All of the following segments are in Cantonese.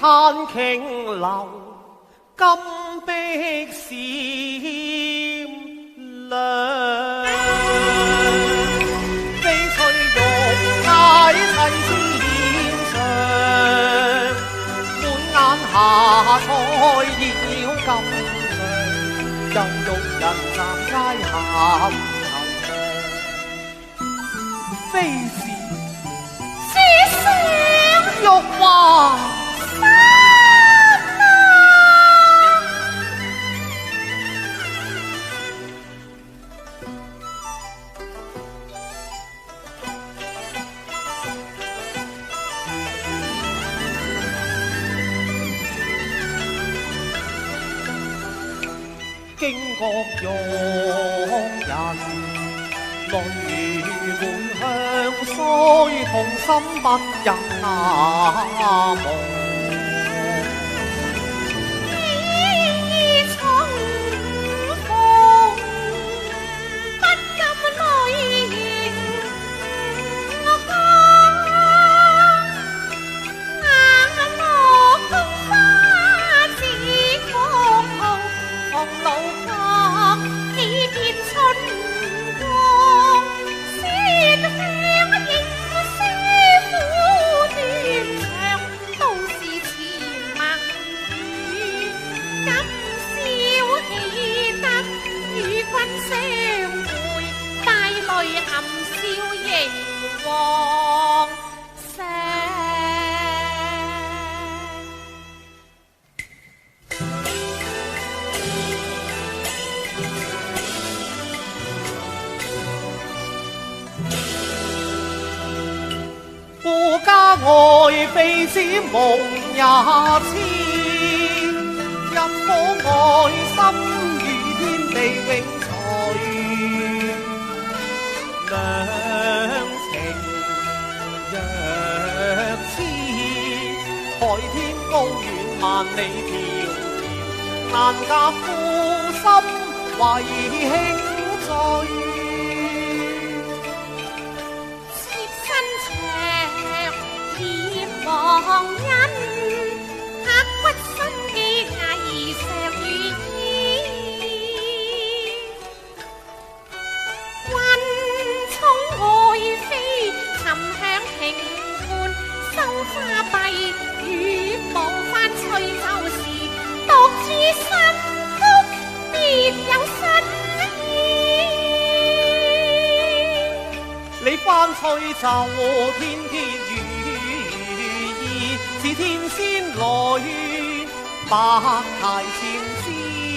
山傾流，金碧閃亮。翡翠玉帶齊肩上，滿眼霞彩繞金上，又欲人站街銜非是思想玉華山啊！經國用人淚滿香腮，痛心不忍那夢。你重逢不禁淚盈眶，眼落菊花似國紅，紅路旁幾片春光。含笑迎往昔。夫家愛妃子夢也痴，一顆愛心與天地永隨。兩情若痴，海天高遠萬里迢迢，難夾夫心為輕醉。妾身長念忘恩，刻骨心記偽石如煙。沉香平伴收花幣，與無番吹奏時，獨自新曲別有新意。你翻吹奏天天如意，似天仙來百態千姿。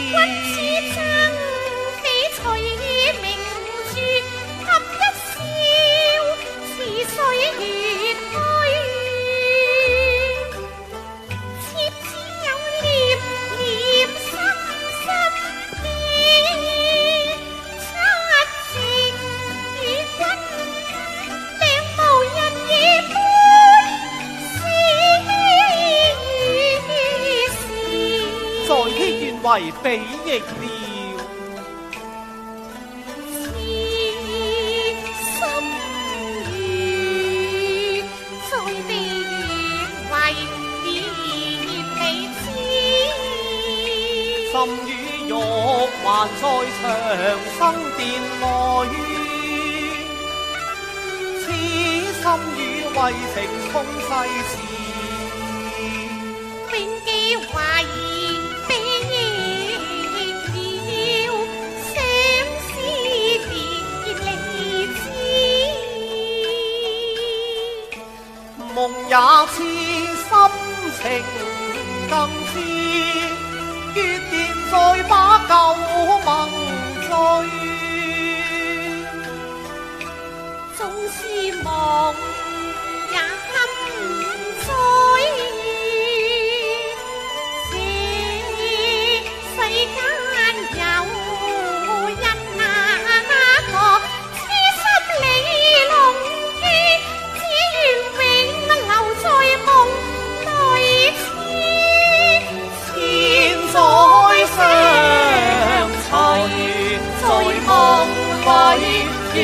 君似爭翡翠明珠，合一笑似水月虛。妾只有念念深深的七情與君，並無人夜半思思。在天願為比翼了。心與玉還在長生殿內，此心與渭城空世事，永記懷疑悲了，相思別離枝，夢也似心情更知。月殿再把舊盟醉，縱是夢也堪醉。這世間有一那個痴心理龍機，只願永留在夢裏。再相隨，在夢裏。